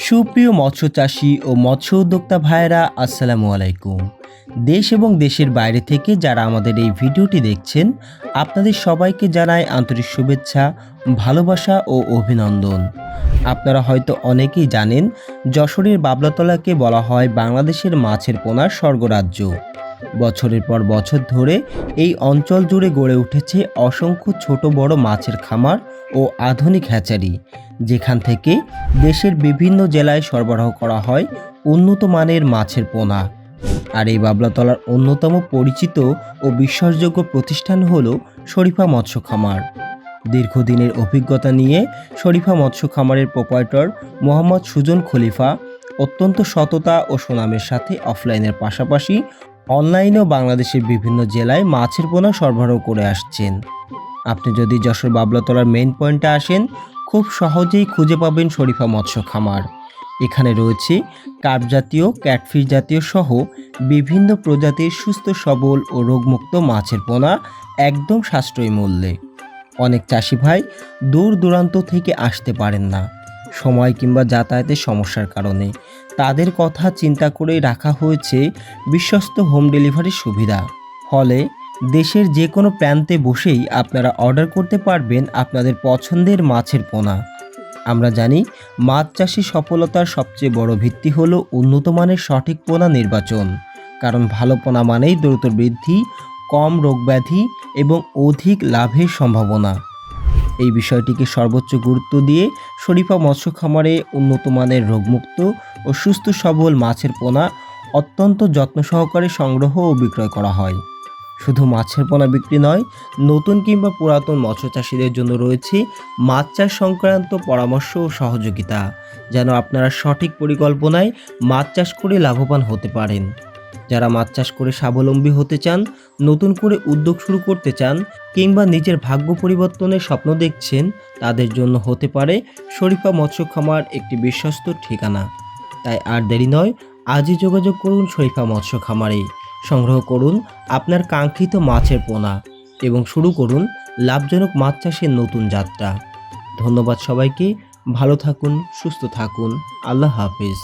সুপ্রিয় মৎস্য চাষী ও মৎস্য উদ্যোক্তা ভাইয়েরা, আসসালামু আলাইকুম। দেশ এবং দেশের বাইরে থেকে যারা আমাদের এই ভিডিওটি দেখছেন, আপনাদের সবাইকে জানাই আন্তরিক শুভেচ্ছা, ভালোবাসা ও অভিনন্দন। আপনারা হয়তো অনেকেই জানেন, যশোরের বাবলাতলাকে বলা হয় বাংলাদেশের মাছের পোনার স্বর্গরাজ্য। বছরের পর বছর ধরে এই অঞ্চল জুড়ে গড়ে উঠেছে অসংখ্য ছোট বড় মাছের খামার ও আধুনিক হ্যাচারি, যেখান থেকে দেশের বিভিন্ন জেলায় সরবরাহ করা হয় উন্নত মানের মাছের পোনা। আর এই বাবলাতলার অন্যতম পরিচিত ও বিশ্বাসযোগ্য প্রতিষ্ঠান হলো শরীফা মৎস্য খামার। দীর্ঘদিনের অভিজ্ঞতা নিয়ে শরীফা মৎস্য খামারের প্রোপাইটর মোহাম্মদ সুজন খলিফা অত্যন্ত সততা ও সুনামের সাথে অফলাইনের পাশাপাশি অনলাইনেও বাংলাদেশের বিভিন্ন জেলায় মাছের পোনা সরবরাহ করে আসছেন। আপনি যদি যশোর বাবলাতলার মেইন পয়েন্টে আসেন, খুব সহজেই খুঁজে পাবেন শরীফা মৎস্য খামার। এখানে রয়েছে কার্প জাতীয়, ক্যাটফিশ জাতীয় সহ বিভিন্ন প্রজাতির সুস্থ সবল ও রোগমুক্ত মাছের পোনা একদম সাশ্রয়ী মূল্যে। অনেক চাষি ভাই দূর দূরান্ত থেকে আসতে পারেন না, সময় কিংবা যাতায়াতের সমস্যার কারণে। তাদের কথা চিন্তা করেই রাখা হয়েছে বিশ্বস্ত হোম ডেলিভারির সুবিধা। ফলে দেশের যে কোনো প্রান্তে বসেই আপনারা অর্ডার করতে পারবেন আপনাদের পছন্দের মাছের পোনা। আমরা জানি, মাছ চাষে সফলতার সবচেয়ে বড় ভিত্তি হলো উন্নত মানের সঠিক পোনা নির্বাচন। কারণ ভালো পোনা মানেই দ্রুত বৃদ্ধি, কম রোগব্যাধি এবং অধিক লাভের সম্ভাবনা। এই বিষয়টিকে সর্বোচ্চ গুরুত্ব দিয়ে শরীফা মৎস্য খামারে উন্নত মানের রোগমুক্ত ও সুস্থ সবল মাছের পোনা অত্যন্ত যত্ন সহকারে সংগ্রহ ও বিক্রয় করা হয়। শুধু মাছের পোনা বিক্রি নয়, নতুন কিংবা পুরাতন মৎস্য চাষীদের জন্য রয়েছে মাছ চাষ সংক্রান্ত পরামর্শ ও সহযোগিতা, যেন আপনারা সঠিক পরিকল্পনায় মাছ চাষ করে লাভবান হতে পারেন। যারা মাছ চাষ করে স্বাবলম্বী হতে চান, নতুন করে উদ্যোগ শুরু করতে চান কিংবা নিজের ভাগ্য পরিবর্তনের স্বপ্ন দেখছেন, তাদের জন্য হতে পারে শরীফা মৎস্য খামার একটি বিশ্বস্ত ঠিকানা। তাই আর দেরি নয়, আজই যোগাযোগ করুন শরীফা মৎস্য খামারে। সংগ্রহ করুন আপনার কাঙ্ক্ষিত মাছের পোনা এবং শুরু করুন লাভজনক মাছ চাষের নতুন যাত্রা। ধন্যবাদ সবাইকে। ভালো থাকুন, সুস্থ থাকুন। আল্লাহ হাফেজ।